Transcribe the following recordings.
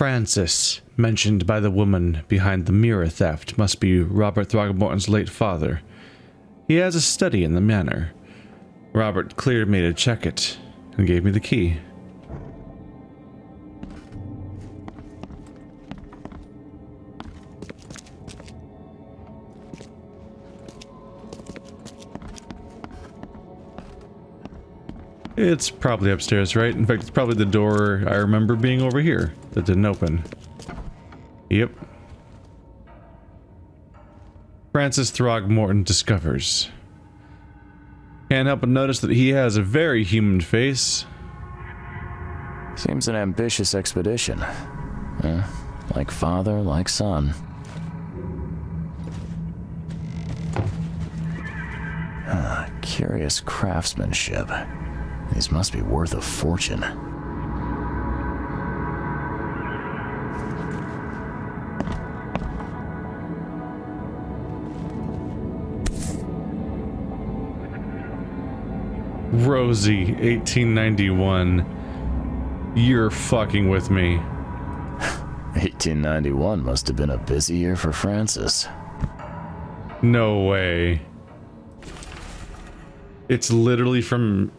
Francis, mentioned by the woman behind the mirror theft, must be Robert Throgmorton's late father. He has a study in the manor. Robert cleared me to check it and gave me the key. It's probably upstairs, right? In fact, it's probably the door I remember being over here that didn't open. Yep. Francis Throgmorton discovers. Can't help but notice that he has a very human face. Seems an ambitious expedition. Like father, like son. Curious craftsmanship. These must be worth a fortune. Rosie, 1891. You're fucking with me. 1891 must have been a busy year for Francis. No way. It's literally from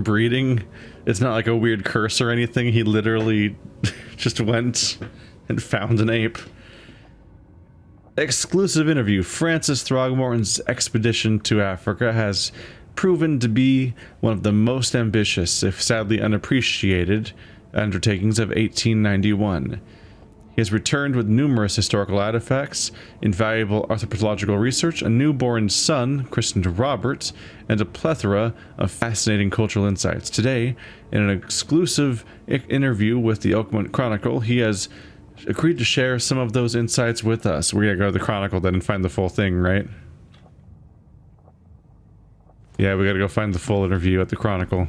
breeding. It's not like a weird curse or anything. He literally just went and found an ape. Exclusive interview. Francis Throgmorton's expedition to Africa has proven to be one of the most ambitious, if sadly unappreciated, undertakings of 1891. He has returned with numerous historical artifacts, invaluable anthropological research, a newborn son, christened Robert, and a plethora of fascinating cultural insights. Today, in an exclusive interview with the Oakmont Chronicle, he has agreed to share some of those insights with us. We're gonna go to the Chronicle then and find the full thing, right? Yeah, we gotta go find the full interview at the Chronicle.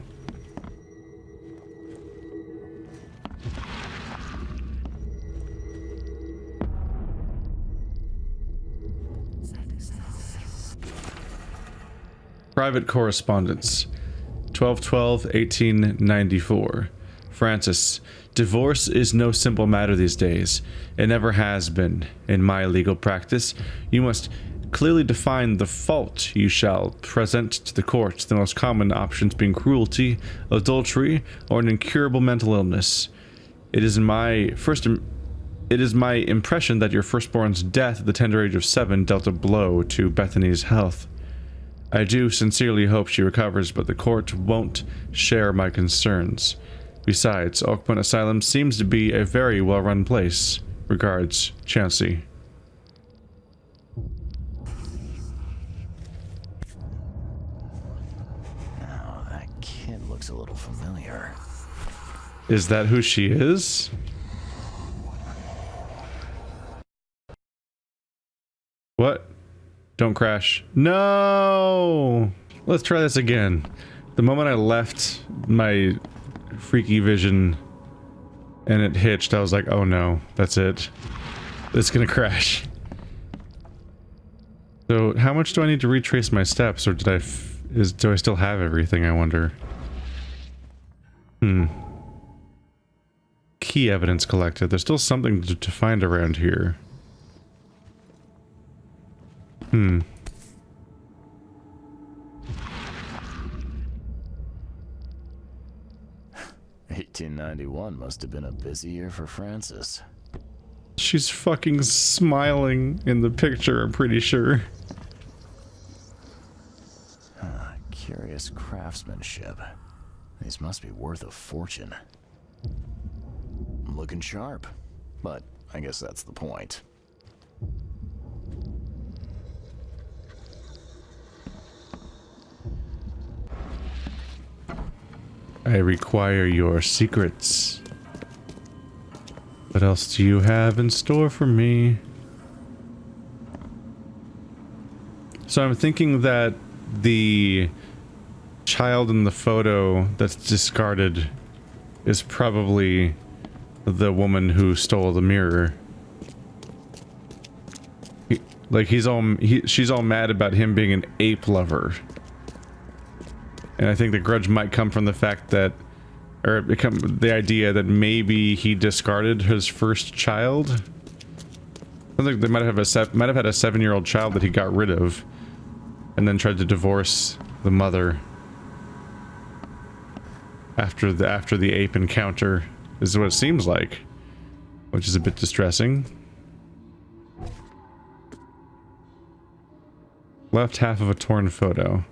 Private correspondence. 12/12/1894. Francis, divorce is no simple matter these days. It never has been. In my legal practice, you must clearly define the fault you shall present to the court, the most common options being cruelty, adultery, or an incurable mental illness. It is my impression that your firstborn's death at the tender age of 7 dealt a blow to Bethany's health. I do sincerely hope she recovers, but the court won't share my concerns. Besides, Oakmont Asylum seems to be a very well-run place. Regards, Chancey. Oh, that kid looks a little familiar. Is that who she is? What? Don't crash. No! Let's try this again. The moment I left my freaky vision and it hitched, I was like, oh no, that's it. It's gonna crash. So, how much do I need to retrace my steps, or do I still have everything, I wonder? Key evidence collected. There's still something to find around here. 1891 must have been a busy year for Francis. She's fucking smiling in the picture, I'm pretty sure. Curious craftsmanship. These must be worth a fortune. I'm looking sharp, but I guess that's the point. I require your secrets. What else do you have in store for me? So I'm thinking that the child in the photo that's discarded is probably the woman who stole the mirror. She's all mad about him being an ape lover. And I think the grudge might come from the fact that or become the idea that maybe he discarded his first child. I think they might have had a 7-year-old child that he got rid of, and then tried to divorce the mother after the ape encounter. Is what it seems like, which is a bit distressing. Left half of a torn photo.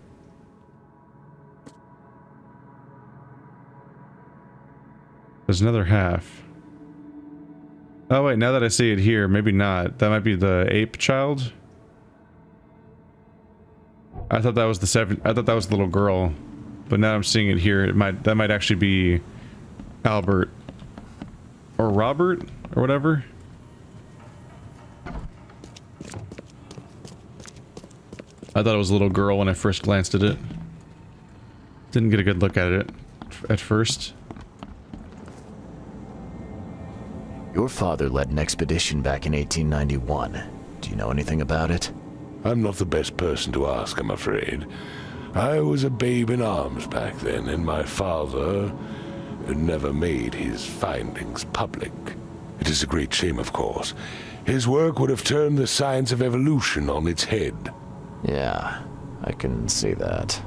There's another half. Oh wait, now that I see it here, maybe not. That might be the ape child. I thought that was the little girl, but now I'm seeing it here. That might actually be Albert or Robert or whatever. I thought it was a little girl when I first glanced at it. Didn't get a good look at it at first. Your father led an expedition back in 1891. Do you know anything about it? I'm not the best person to ask, I'm afraid. I was a babe in arms back then, and my father never made his findings public. It is a great shame, of course. His work would have turned the science of evolution on its head. Yeah, I can see that.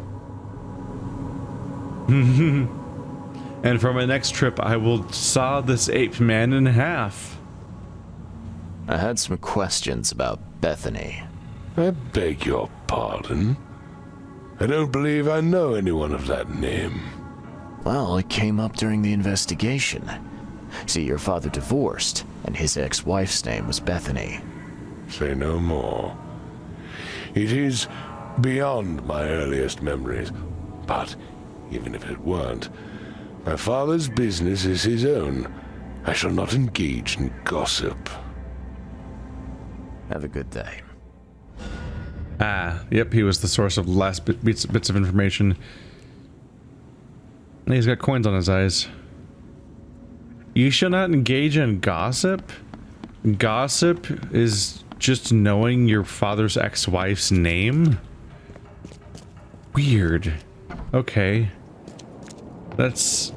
And for my next trip, I will saw this ape man in half. I had some questions about Bethany. I beg your pardon? I don't believe I know anyone of that name. Well, it came up during the investigation. See, your father divorced, and his ex-wife's name was Bethany. Say no more. It is beyond my earliest memories, but even if it weren't, my father's business is his own. I shall not engage in gossip. Have a good day. Ah, yep, he was the source of the last bits of information. He's got coins on his eyes. You shall not engage in gossip? Gossip is just knowing your father's ex-wife's name? Weird. Okay. That's...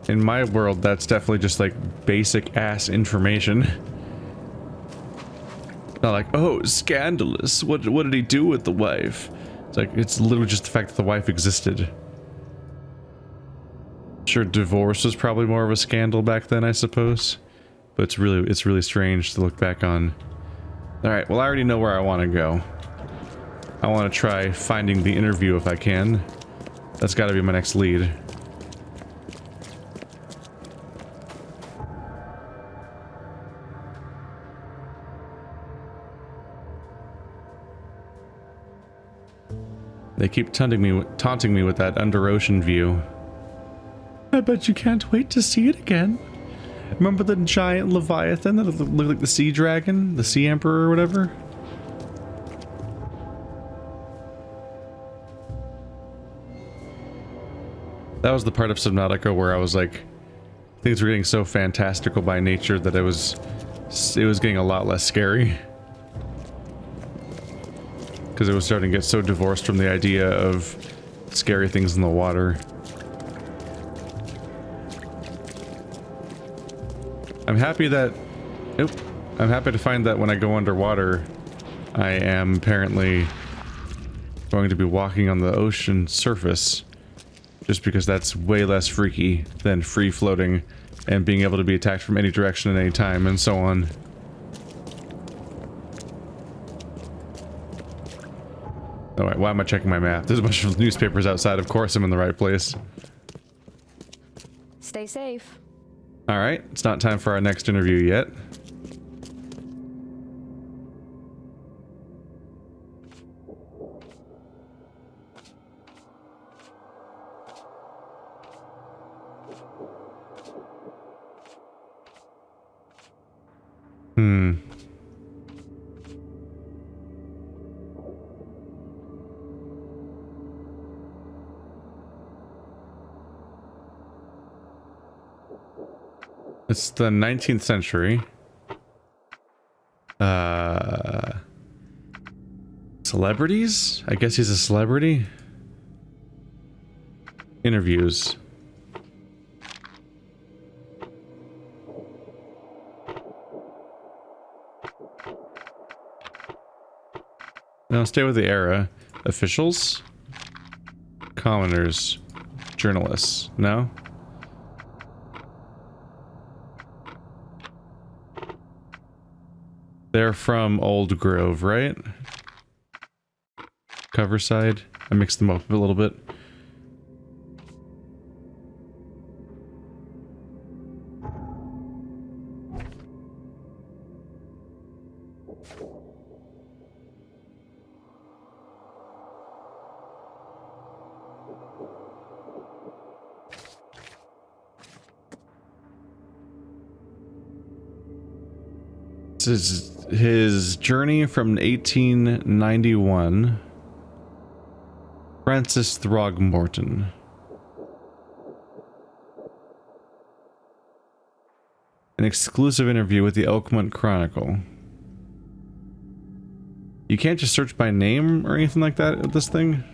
in my world, that's definitely just like basic ass information. Not like, oh, scandalous. What did he do with the wife? It's like, it's literally just the fact that the wife existed. Sure, divorce was probably more of a scandal back then, I suppose. But it's really strange to look back on. Alright, well I already know where I want to go. I want to try finding the interview if I can. That's got to be my next lead. They keep taunting me with that under ocean view. I bet you can't wait to see it again. Remember the giant leviathan that looked like the sea dragon? The sea emperor or whatever? That was the part of Subnautica where I was like, things were getting so fantastical by nature that it was getting a lot less scary. Because it was starting to get so divorced from the idea of scary things in the water. I'm happy that... Nope. I'm happy to find that when I go underwater, I am apparently going to be walking on the ocean surface. Just because that's way less freaky than free floating and being able to be attacked from any direction at any time and so on. Oh wait, why am I checking my map? There's a bunch of newspapers outside. Of course I'm in the right place. Stay safe. Alright, it's not time for our next interview yet. It's the 19th century. Celebrities? I guess he's a celebrity. Interviews. No, stay with the era. Officials? Commoners. Journalists. No? They're from Old Grove, right? Cover side. I mixed them up a little bit. This is his journey from 1891. Francis Throgmorton. An exclusive interview with the Oakmont Chronicle. You can't just search by name or anything like that with this thing?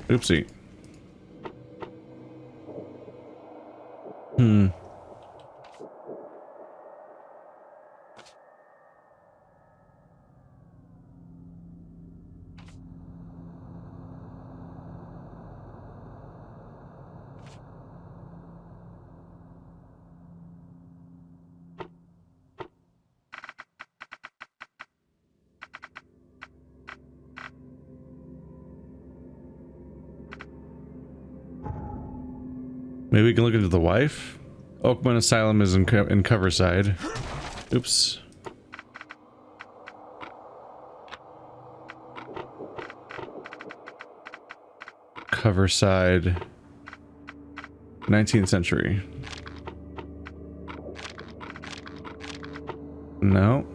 Oopsie. Maybe we can look into the wife? Oakmont Asylum is in Coverside. Oops. Coverside. 19th century. No.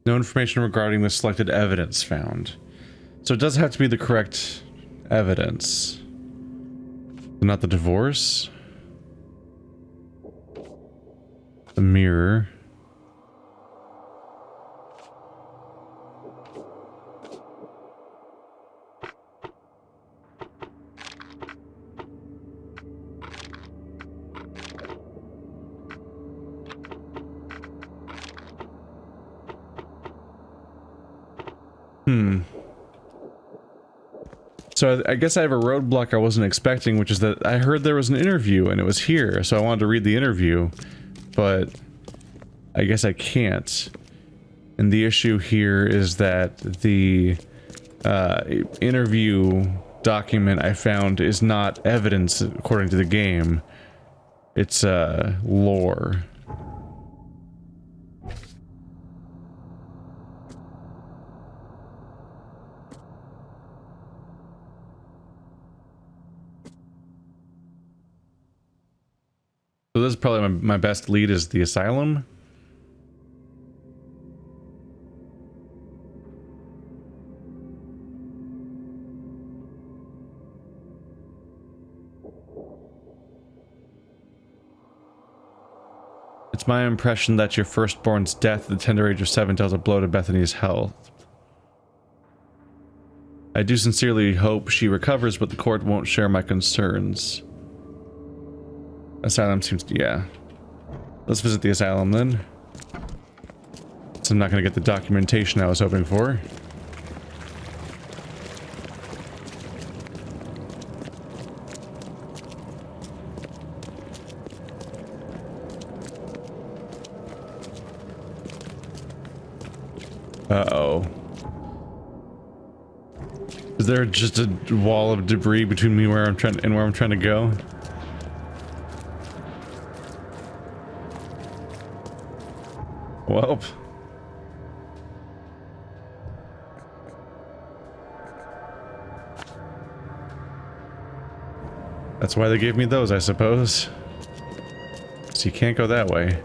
No information regarding the selected evidence found. So it does have to be the correct evidence. Not the divorce. The mirror. So I guess I have a roadblock I wasn't expecting, which is that I heard there was an interview and it was here, so I wanted to read the interview, but I guess I can't. And the issue here is that the interview document I found is not evidence according to the game. It's lore. So this is probably my best lead is the asylum. It's my impression that your firstborn's death at the tender age of 7 dealt a blow to Bethany's health. I do sincerely hope she recovers, but the court won't share my concerns. Asylum seems to, yeah. Let's visit the asylum then. So I'm not gonna get the documentation I was hoping for. Uh-oh. Is there just a wall of debris between me where I'm trying to go? Well, That's why they gave me those, I suppose. So you can't go that way.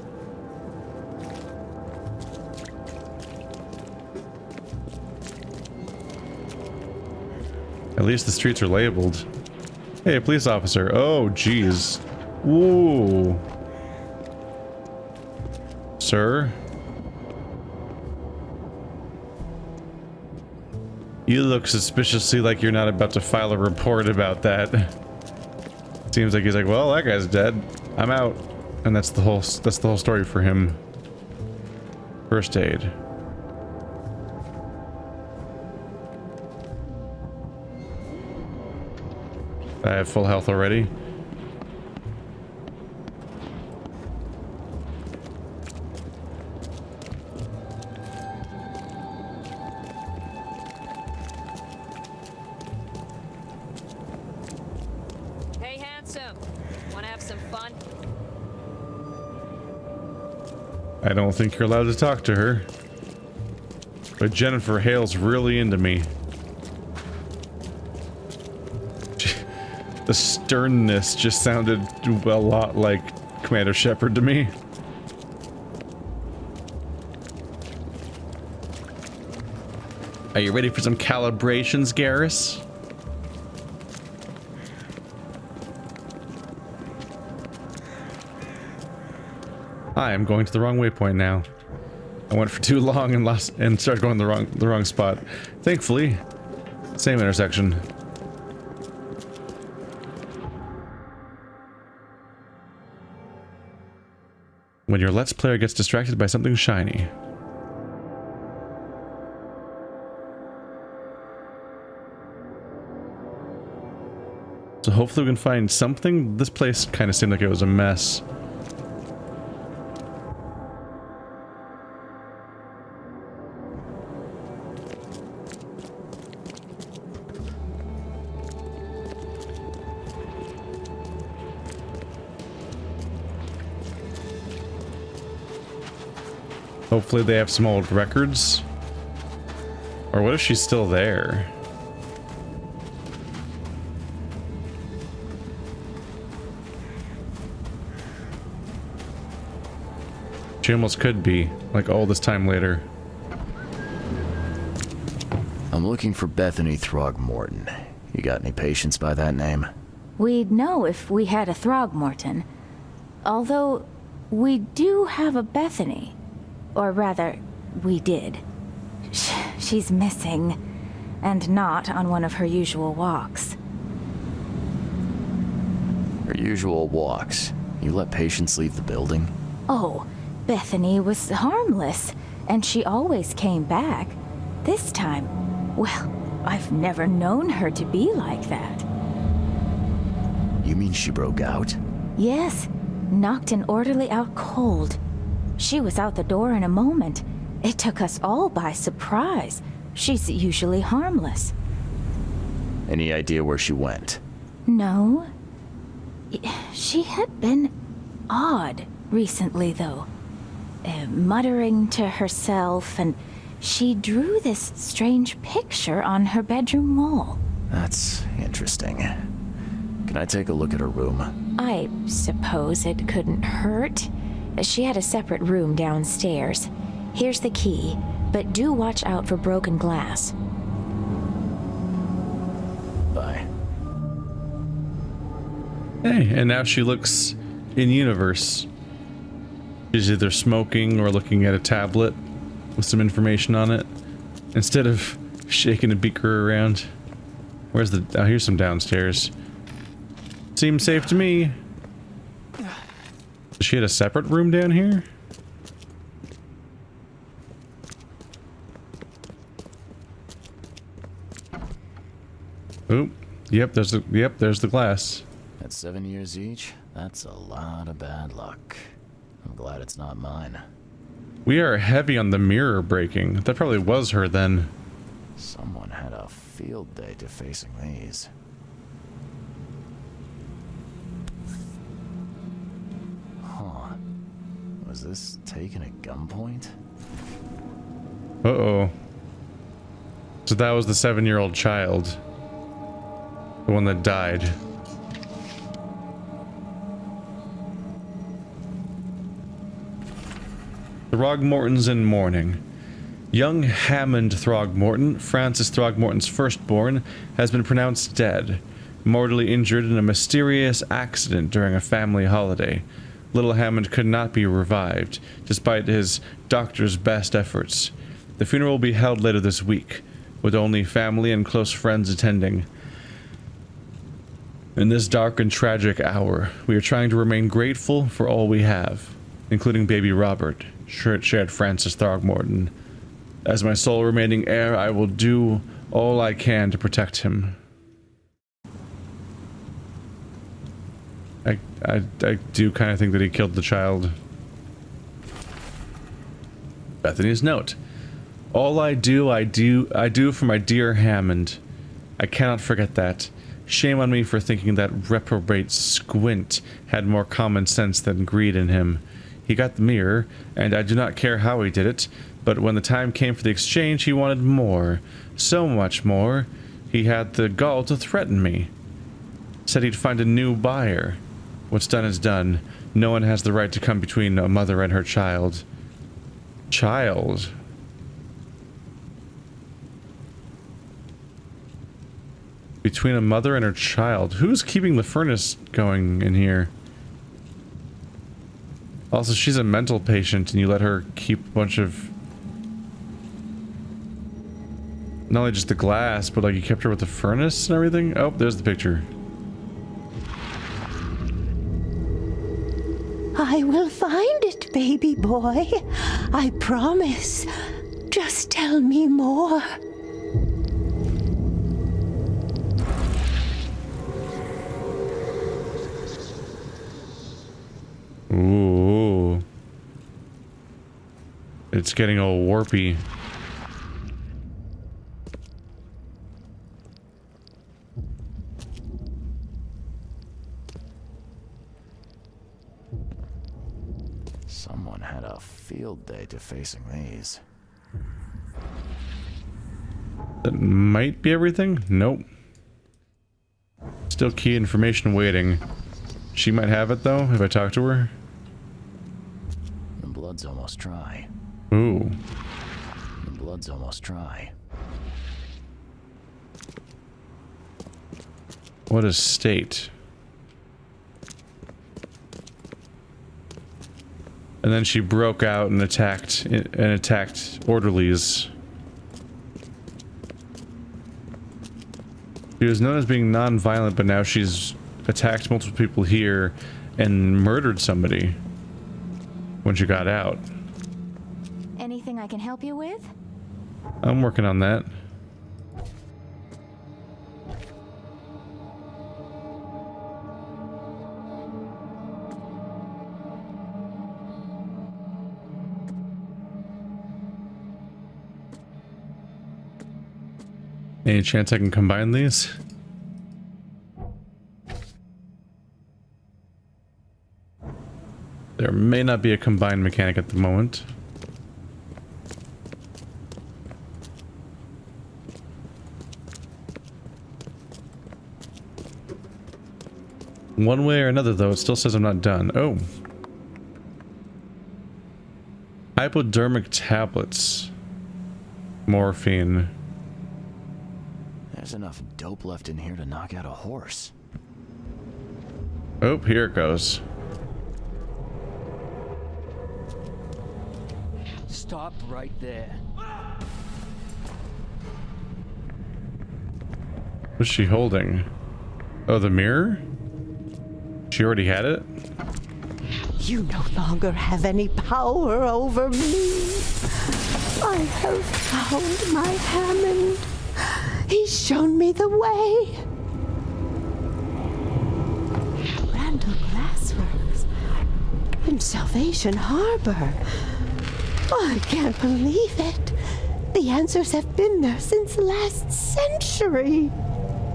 At least the streets are labeled. Hey, a police officer. Oh, jeez. Whoa. Sir? You look suspiciously like you're not about to file a report about that. Seems like he's like, well, that guy's dead. I'm out. And that's the whole story for him. First aid. I have full health already. Hey, handsome. Wanna have some fun? I don't think you're allowed to talk to her. But Jennifer Hale's really into me. The sternness just sounded a lot like Commander Shepard to me. Are you ready for some calibrations, Garrus? I am going to the wrong waypoint now. I went for too long and started going the wrong spot. Thankfully, same intersection. When your Let's Player gets distracted by something shiny. So hopefully we can find something. This place kind of seemed like it was a mess. Hopefully they have some old records. Or what if she's still there? She almost could be, like all this time later. I'm looking for Bethany Throgmorton. You got any patients by that name? We'd know if we had a Throgmorton. Although, we do have a Bethany. Or rather, we did. She's missing, and not on one of her usual walks. Her usual walks? You let patients leave the building? Oh, Bethany was harmless, and she always came back. This time, well, I've never known her to be like that. You mean she broke out? Yes, knocked an orderly out cold. She was out the door in a moment. It took us all by surprise. She's usually harmless. Any idea where she went? No. She had been odd recently, though. Muttering to herself, and she drew this strange picture on her bedroom wall. That's interesting. Can I take a look at her room? I suppose it couldn't hurt. She had a separate room downstairs. Here's the key, but do watch out for broken glass. Bye. Hey, and now she looks in universe. She's either smoking or looking at a tablet with some information on it instead of shaking a beaker around. Where's the... oh, here's some downstairs. Seems safe to me. She had a separate room down here? Oop. Yep, there's the glass. At 7 years each, that's a lot of bad luck. I'm glad it's not mine. We are heavy on the mirror breaking. That probably was her then. Someone had a field day defacing these. Huh. Was this taken at gunpoint? Uh-oh. So that was the 7-year-old child. The one that died. Throgmorton's in mourning. Young Hammond Throgmorton, Francis Throgmorton's firstborn, has been pronounced dead, mortally injured in a mysterious accident during a family holiday. Little Hammond could not be revived, despite his doctor's best efforts. The funeral will be held later this week, with only family and close friends attending. In this dark and tragic hour, we are trying to remain grateful for all we have, including baby Robert, shared Francis Throgmorton. As my sole remaining heir, I will do all I can to protect him. I do kind of think that he killed the child. Bethany's note. All I do for my dear Hammond. I cannot forget that. Shame on me for thinking that reprobate Squint had more common sense than greed in him. He got the mirror, and I do not care how he did it, but when the time came for the exchange, he wanted more. So much more. He had the gall to threaten me. Said he'd find a new buyer. What's done is done. No one has the right to come between a mother and her child. Child? Between a mother and her child. Who's keeping the furnace going in here? Also, she's a mental patient and you let her keep a bunch of... Not only just the glass, but like you kept her with the furnace and everything? Oh, there's the picture. I will find it, baby boy. I promise. Just tell me more. Ooh. It's getting all warpy. Someone had a field day to facing these. That might be everything? Nope. Still key information waiting. She might have it though, if I talk to her. The blood's almost dry. Ooh. The blood's almost dry. What a state. And then she broke out and attacked orderlies. She was known as being non-violent, but now she's attacked multiple people here and murdered somebody when she got out. Anything I can help you with? I'm working on that. Any chance I can combine these? There may not be a combined mechanic at the moment. One way or another though, it still says I'm not done. Oh. Hypodermic tablets. Morphine. There's enough dope left in here to knock out a horse. Oh, here it goes. Stop right there. What's she holding? Oh, the mirror? She already had it? You no longer have any power over me. I have found my Hammond. He's shown me the way. Randall Glassworks in Salvation Harbor. I can't believe it. The answers have been there since last century.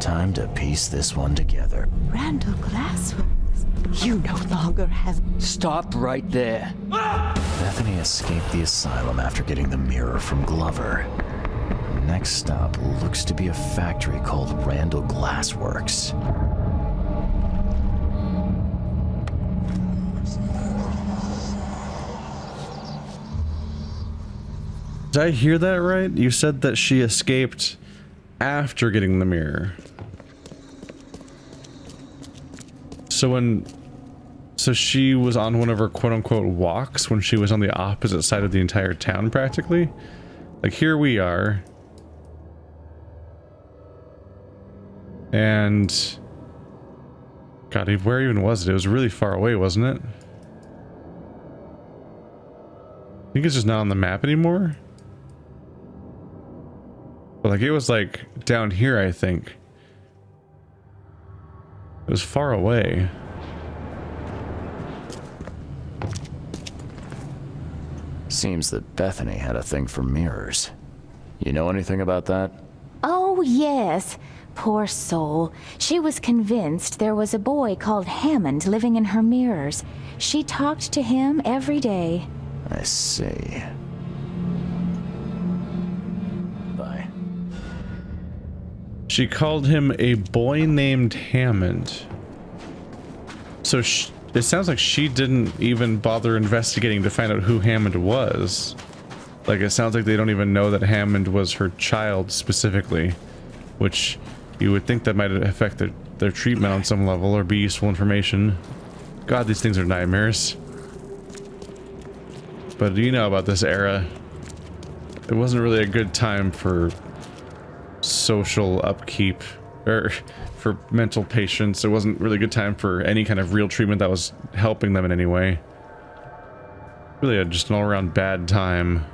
Time to piece this one together. Randall Glassworks. You no longer have... Stop right there. Bethany escaped the asylum after getting the mirror from Glover. Next stop looks to be a factory called Randall Glassworks. Did I hear that right? You said that she escaped after getting the mirror. So she was on one of her quote-unquote walks when she was on the opposite side of the entire town, practically. Like, here we are. And... God, where even was it? It was really far away, wasn't it? I think it's just not on the map anymore. But like, it was like down here, I think. It was far away. Seems that Bethany had a thing for mirrors. You know anything about that? Oh, yes. Poor soul. She was convinced there was a boy called Hammond living in her mirrors. She talked to him every day. I see. Bye. She called him a boy named Hammond. So it sounds like she didn't even bother investigating to find out who Hammond was. Like, it sounds like they don't even know that Hammond was her child specifically, which you would think that might affect their treatment on some level or be useful information. God, these things are nightmares. But you know about this era. It wasn't really a good time for social upkeep or for mental patients. It wasn't really a good time for any kind of real treatment that was helping them in any way. Really just an all-around bad time.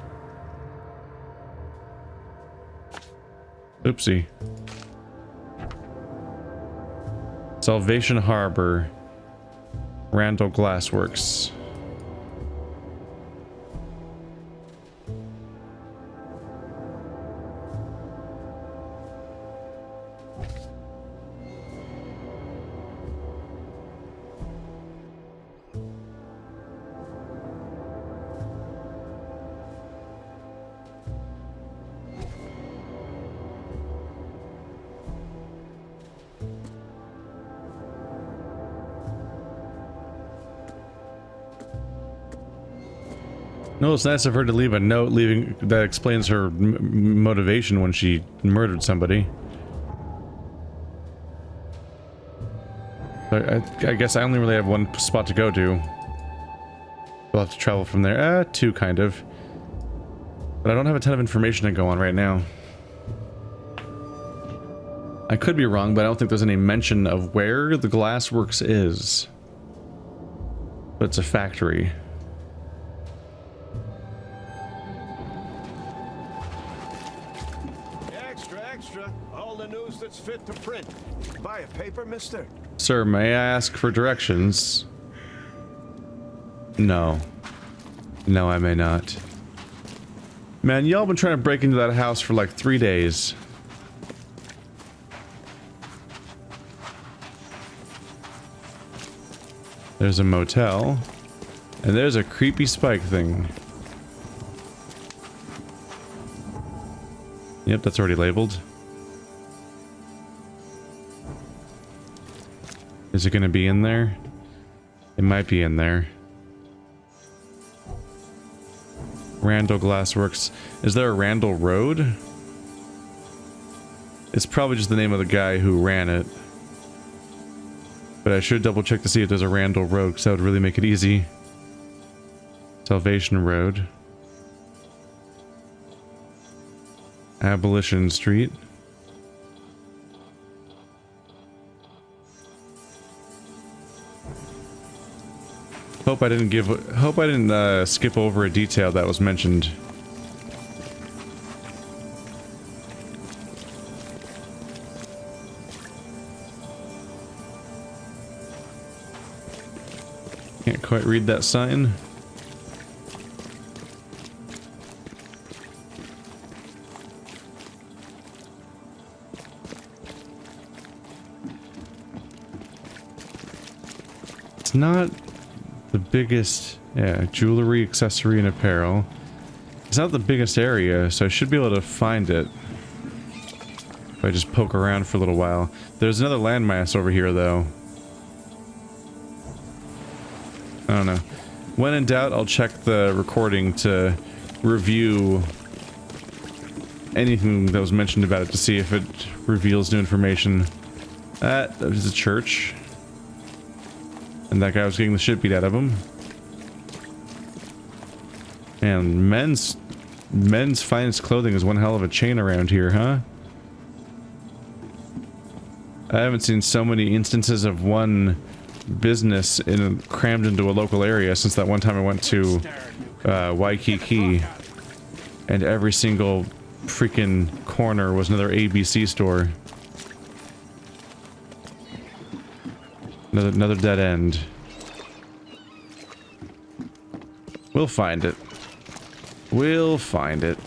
Oopsie. Salvation Harbor. Randall Glassworks. No, it's nice of her to leave a note that explains her motivation when she murdered somebody. But I guess I only really have one spot to go to. We'll have to travel from there. Two, kind of. But I don't have a ton of information to go on right now. I could be wrong, but I don't think there's any mention of where the Glassworks is. But it's a factory. That's fit to print. Buy a paper, mister? Sir, may I ask for directions? No. No, I may not. Man, y'all been trying to break into that house for like 3 days. There's a motel. And there's a creepy spike thing. Yep, that's already labeled. Is it gonna be in there? It might be in there. Randall Glassworks. Is there a Randall Road? It's probably just the name of the guy who ran it. But I should double check to see if there's a Randall Road, because that would really make it easy. Salvation Road. Abolition Street. Hope I didn't skip over a detail that was mentioned. Can't quite read that sign. It's not the biggest, yeah, jewelry, accessory, and apparel. It's not the biggest area, so I should be able to find it if I just poke around for a little while. There's another landmass over here, though. I don't know. When in doubt, I'll check the recording to review anything that was mentioned about it to see if it reveals new information. That is a church. And that guy was getting the shit beat out of him. And men's finest clothing is one hell of a chain around here, huh? I haven't seen so many instances of one business crammed into a local area since that one time I went to Waikiki, and every single freaking corner was another ABC store. Another dead end. We'll find it. We'll find it.